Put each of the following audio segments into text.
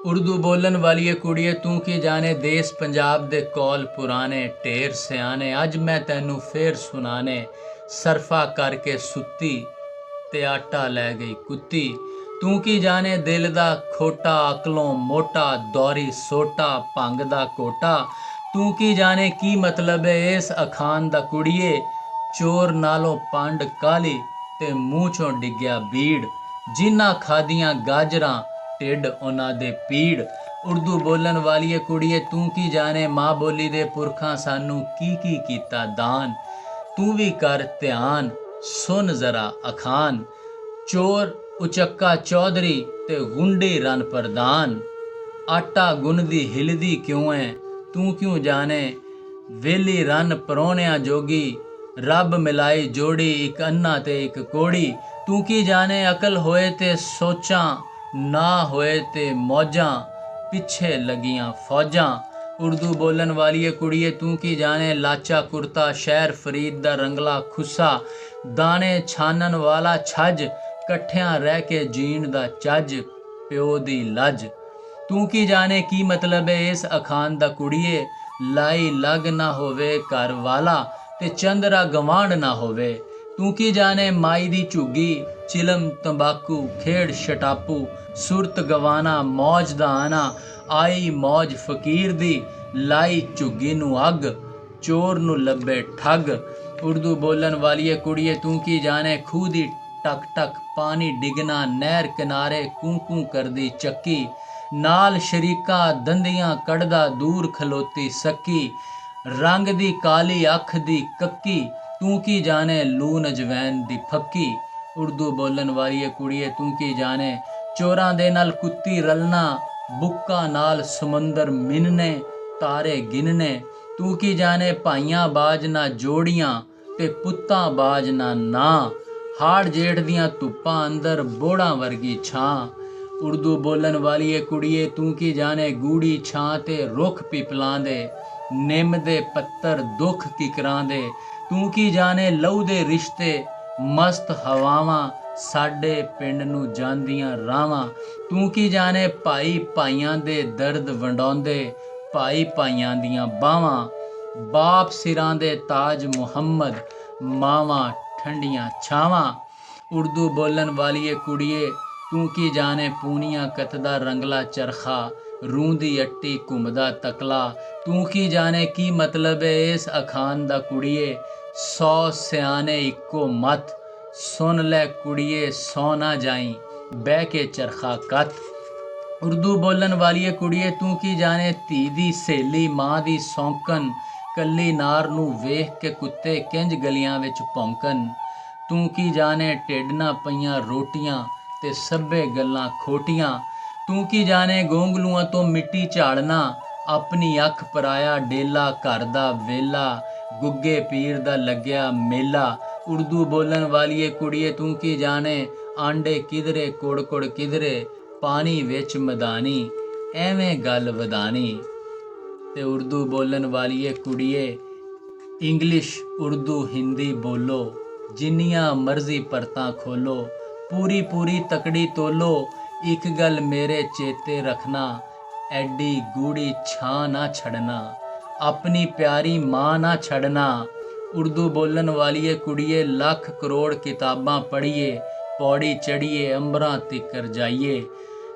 ਉਰਦੂ ਬੋਲਣ ਵਾਲੀਏ ਕੁੜੀਏ ਤੂੰ ਕੀ ਜਾਣੇ ਦੇਸ ਪੰਜਾਬ ਦੇ ਕੌਲ ਪੁਰਾਣੇ ਢੇਰ ਸਿਆਣੇ ਅੱਜ ਮੈਂ ਤੈਨੂੰ ਫੇਰ ਸੁਣਾਣੇ ਸਰਫਾ ਕਰਕੇ ਸੁੱਤੀ ਤੇ ਆਟਾ ਲੈ ਗਈ ਕੁੱਤੀ ਤੂੰ ਕੀ ਜਾਣੇ ਦਿਲ ਦਾ ਖੋਟਾ ਅਕਲੋਂ ਮੋਟਾ ਦੌਰੀ ਸੋਟਾ ਭੰਗ ਦਾ ਕੋਟਾ ਤੂੰ ਕੀ ਜਾਣੇ ਕੀ ਮਤਲਬ ਹੈ ਇਸ ਅਖਾਨ ਦਾ ਕੁੜੀਏ ਚੋਰ ਨਾਲੋਂ ਪੰਡ ਕਾਲੀ ਤੇ ਮੂੰਹ ਚੋਂ ਡਿੱਗਿਆ ਬੀੜ ਜਿਨ੍ਹਾਂ ਖਾਦੀਆਂ ਗਾਜਰਾਂ ਢਿੱਡ ਉਹਨਾਂ ਦੇ ਪੀੜ ਉਰਦੂ ਬੋਲਣ ਵਾਲੀਏ ਕੁੜੀਏ ਤੂੰ ਕੀ ਜਾਣੇ ਮਾਂ ਬੋਲੀ ਦੇ ਪੁਰਖਾਂ ਸਾਨੂੰ ਕੀ ਕੀਤਾ ਦਾਨ ਤੂੰ ਵੀ ਕਰ ਧਿਆਨ ਸੁਣ ਜ਼ਰਾ ਅਖਾਨ ਚੋਰ ਉਚੱਕਾ ਚੌਧਰੀ ਤੇ ਗੁੰਡੀ ਰਨ ਪ੍ਰਧਾਨ ਆਟਾ ਗੁੰਨਦੀ ਹਿਲਦੀ ਕਿਉਂ ਐ ਤੂੰ ਕਿਉਂ ਜਾਣੇ ਵੇਲੀ ਰਨ ਪਰੋਣਿਆਂ ਜੋਗੀ ਰੱਬ ਮਿਲਾਈ ਜੋੜੀ ਇੱਕ ਅੰਨਾ ਤੇ ਇੱਕ ਕੋੜੀ ਤੂੰ ਕੀ ਜਾਣੇ ਅਕਲ ਹੋਏ ਤੇ ਸੋਚਾਂ ਨਾ ਹੋਏ ਤੇ ਮੌਜਾਂ ਪਿੱਛੇ ਲੱਗੀਆਂ ਫੌਜਾਂ ਉਰਦੂ ਬੋਲਣ ਵਾਲੀਏ ਕੁੜੀਏ ਤੂੰ ਕੀ ਜਾਣੇ ਲਾਚਾ ਕੁਰਤਾ ਸ਼ਹਿਰ ਫਰੀਦ ਦਾ ਰੰਗਲਾ ਖੁੱਸਾ ਦਾਣੇ ਛਾਨਣ ਵਾਲਾ ਛੱਜ ਇਕੱਠਿਆਂ ਰਹਿ ਕੇ ਜੀਣ ਦਾ ਚੱਜ ਪਿਓ ਦੀ ਲੱਜ ਤੂੰ ਕੀ ਜਾਣੇ ਕੀ ਮਤਲਬ ਹੈ ਇਸ ਅਖਾਨ ਦਾ ਕੁੜੀਏ ਲਾਈ ਲੱਗ ਨਾ ਹੋਵੇ ਘਰ ਵਾਲਾ ਤੇ ਚੰਦਰਾ ਗਵਾਂਢ ਨਾ ਹੋਵੇ ਤੂੰ ਕੀ ਜਾਣੇ ਮਾਈ ਦੀ ਝੁੱਗੀ ਚਿਲਮ ਤੰਬਾਕੂ ਖੇੜ ਸ਼ਟਾਪੂ ਸੁਰਤ ਗਵਾਨਾ ਮੌਜ ਦਾ ਆਣਾ ਆਈ ਮੌਜ ਫਕੀਰ ਦੀ ਲਾਈ ਝੁੱਗੀ ਨੂੰ ਅੱਗ ਚੋਰ ਨੂੰ ਲੱਭੇ ਠੱਗ ਉਰਦੂ ਬੋਲਣ ਵਾਲੀਏ ਕੁੜੀਏ ਤੂੰ ਕੀ ਜਾਣੇ ਖੂਹ ਦੀ ਟਕ ਟਕ ਪਾਣੀ ਡਿੱਗਣਾ ਨਹਿਰ ਕਿਨਾਰੇ ਕੂੰ ਕਰਦੀ ਚੱਕੀ ਨਾਲ ਸ਼ਰੀਕਾ ਦੰਦੀਆਂ ਕੱਢਦਾ ਦੂਰ ਖਲੋਤੀ ਸੱਕੀ ਰੰਗ ਦੀ ਕਾਲੀ ਅੱਖ ਦੀ ਕੱਕੀ ਤੂੰ ਕੀ ਜਾਣੇ ਲੂਣ ਅਜਵੈਨ ਦੀ ਫੱਕੀ ਉਰਦੂ ਬੋਲਣ ਵਾਲੀਏ ਕੁੜੀਏ ਤੂੰ ਕੀ ਜਾਣੇ ਚੋਰਾਂ ਦੇ ਨਾਲ ਕੁੱਤੀ ਰਲਣਾ ਬੁੱਕਾਂ ਨਾਲ ਸਮੁੰਦਰ ਮਿੰਨਣੇ ਤਾਰੇ ਗਿਣਨੇ ਤੂੰ ਕੀ ਜਾਣੇ ਭਾਈਆਂ ਬਾਜ ਨਾ ਜੋੜੀਆਂ ਤੇ ਪੁੱਤਾਂ ਬਾਜ ਨਾ ਹਾੜ ਜੇਠ ਦੀਆਂ ਧੁੱਪਾਂ ਅੰਦਰ ਬੋੜਾਂ ਵਰਗੀ ਛਾਂ ਉਰਦੂ ਬੋਲਣ ਵਾਲੀਏ ਕੁੜੀਏ ਤੂੰ ਕੀ ਜਾਣੇ ਗੂੜੀ ਛਾਂ ਤੇ ਰੁੱਖ ਪਿਪਲਾਂ ਦੇ ਨਿੰਮ ਦੇ ਪੱਤਰ ਦੁੱਖ ਕਿਕਰਾਂ ਦੇ ਤੂੰ ਕੀ ਜਾਣੇ ਲਹੂ ਦੇ ਰਿਸ਼ਤੇ ਮਸਤ ਹਵਾਵਾਂ ਸਾਡੇ ਪਿੰਡ ਨੂੰ ਜਾਂਦੀਆਂ ਰਾਵਾਂ ਤੂੰ ਕੀ ਜਾਣੇ ਭਾਈ ਭਾਈਆਂ ਦੇ ਦਰਦ ਵੰਡਾਉਂਦੇ ਭਾਈ ਭਾਈਆਂ ਦੀਆਂ ਬਾਵਾਂ ਬਾਪ ਸਿਰਾਂ ਦੇ ਤਾਜ ਮੁਹੰਮਦ ਮਾਵਾਂ ਠੰਡੀਆਂ ਛਾਵਾਂ ਉਰਦੂ ਬੋਲਣ ਵਾਲੀਏ ਕੁੜੀਏ ਤੂੰ ਕੀ ਜਾਣੇ ਪੂਨੀਆਂ ਕੱਤਦਾ ਰੰਗਲਾ ਚਰਖਾ ਰੂੰ ਦੀ ਅੱਟੀ ਘੁੰਮਦਾ ਤਕਲਾ ਤੂੰ ਕੀ ਜਾਣੇ ਕੀ ਮਤਲਬ ਹੈ ਇਸ ਅਖਾਨ ਦਾ ਕੁੜੀਏ 100 ਸਿਆਣੇ ਇੱਕੋ ਮਤ ਸੁਣ ਲੈ ਕੁੜੀਏ ਸੌ ਨਾ ਜਾਈ ਬਹਿ ਕੇ ਚਰਖਾ ਕੱਤ ਉਰਦੂ ਬੋਲਣ ਵਾਲੀਏ ਕੁੜੀਏ ਤੂੰ ਕੀ ਜਾਣੇ ਧੀ ਦੀ ਸਹੇਲੀ ਮਾਂ ਦੀ ਸੌਂਕਣ ਕੱਲੀ ਨਾਰ ਨੂੰ ਵੇਖ ਕੇ ਕੁੱਤੇ ਕਿੰਜ ਗਲੀਆਂ ਵਿੱਚ ਭੌਂਕਣ ਤੂੰ ਕੀ ਜਾਣੇ ਢਿੱਡ ਨਾ ਪਈਆਂ ਰੋਟੀਆਂ ਤੇ ਸਭੇ ਗੱਲਾਂ ਖੋਟੀਆਂ ਤੂੰ ਕੀ ਜਾਣੇ ਗੋਂਗਲੂਆਂ ਤੋਂ ਮਿੱਟੀ ਝਾੜਨਾ ਆਪਣੀ ਅੱਖ ਪਰਾਇਆ ਡੇਲਾ ਘਰ ਦਾ ਵੇਲਾ ਗੁੱਗੇ ਪੀਰ ਦਾ ਲੱਗਿਆ ਮੇਲਾ ਉਰਦੂ ਬੋਲਣ ਵਾਲੀਏ ਕੁੜੀਏ ਤੂੰ ਕੀ ਜਾਣੇ ਆਂਡੇ ਕਿਧਰੇ ਕੋੜ ਕਿਧਰੇ ਪਾਣੀ ਵਿੱਚ ਮਦਾਨੀ ਐਵੇਂ ਗੱਲ ਵਧਾਣੀ ਤੇ ਉਰਦੂ ਬੋਲਣ ਵਾਲੀਏ ਕੁੜੀਏ ਇੰਗਲਿਸ਼ ਉਰਦੂ ਹਿੰਦੀ ਬੋਲੋ ਜਿੰਨੀਆਂ ਮਰਜ਼ੀ ਪਰਤਾਂ ਖੋਲੋ ਪੂਰੀ ਤਕੜੀ ਤੋਲੋ ਇੱਕ ਗੱਲ ਮੇਰੇ ਚੇਤੇ ਰੱਖਣਾ ਐਡੀ ਗੂੜੀ ਛਾਂ ਨਾ ਛੱਡਣਾ ਆਪਣੀ ਪਿਆਰੀ ਮਾਂ ਨਾ ਛੱਡਣਾ ਉਰਦੂ ਬੋਲਣ ਵਾਲੀਏ ਕੁੜੀਏ ਲੱਖ ਕਰੋੜ ਕਿਤਾਬਾਂ ਪੜ੍ਹੀਏ ਪੌੜੀ ਚੜ੍ਹੀਏ ਅੰਬਰਾਂ ਤਿੱਕਰ ਜਾਈਏ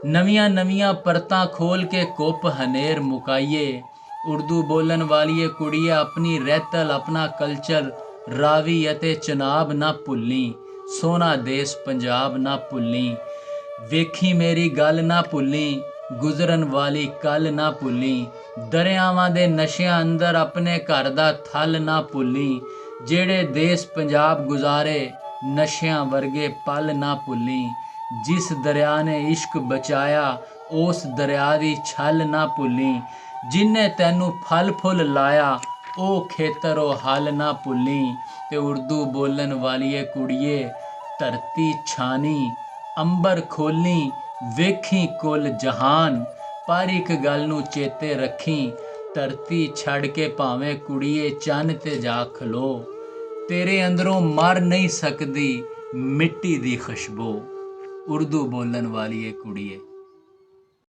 ਨਵੀਆਂ ਪਰਤਾਂ ਖੋਲ ਕੇ ਕੁੱਪ ਹਨੇਰ ਮੁਕਾਈਏ ਉਰਦੂ ਬੋਲਣ ਵਾਲੀਏ ਕੁੜੀਏ ਆਪਣੀ ਰਹਿਤਲ ਆਪਣਾ ਕਲਚਰ ਰਾਵੀ ਅਤੇ ਚਨਾਬ ਨਾ ਭੁੱਲੀ ਸੋਹਣਾ ਦੇਸ਼ ਪੰਜਾਬ ਨਾ ਭੁੱਲੀ ਵੇਖੀ ਮੇਰੀ ਗੱਲ ਨਾ ਭੁੱਲੀ ਗੁਜ਼ਰਨ ਵਾਲੀ ਕੱਲ ਨਾ ਭੁੱਲੀ ਦਰਿਆਵਾਂ ਦੇ ਨਸ਼ਿਆਂ ਅੰਦਰ ਆਪਣੇ ਘਰ ਦਾ ਥਲ ਨਾ ਭੁੱਲੀ ਜਿਹੜੇ ਦੇਸ਼ ਪੰਜਾਬ ਗੁਜ਼ਾਰੇ ਨਸ਼ਿਆਂ ਵਰਗੇ ਪਲ ਨਾ ਭੁੱਲੀ ਜਿਸ ਦਰਿਆ ਨੇ ਇਸ਼ਕ ਬਚਾਇਆ ਉਸ ਦਰਿਆ ਦੀ ਛਲ ਨਾ ਭੁੱਲੀ ਜਿਨੇ ਤੈਨੂੰ ਫਲ ਫੁੱਲ ਲਾਇਆ ਉਹ ਖੇਤਰ ਉਹ ਹਲ ਨਾ ਭੁੱਲੀ ਤੇ ਉਰਦੂ ਬੋਲਣ ਵਾਲੀਏ ਕੁੜੀਏ ਧਰਤੀ ਛਾਨੀ ਅੰਬਰ ਖੋਲੀ ਵੇਖੀ ਕੁੱਲ ਜਹਾਨ ਪਰ ਇੱਕ ਗੱਲ ਨੂੰ ਚੇਤੇ ਰੱਖੀ ਧਰਤੀ ਛੱਡ ਕੇ ਭਾਵੇਂ ਕੁੜੀਏ ਚੰਨ ਤੇ ਜਾ ਖਲੋ ਤੇਰੇ ਅੰਦਰੋਂ ਮਰ ਨਹੀਂ ਸਕਦੀ ਮਿੱਟੀ ਦੀ ਖੁਸ਼ਬੂ ਉਰਦੂ ਬੋਲਣ ਵਾਲੀ ਏ ਕੁੜੀਏ।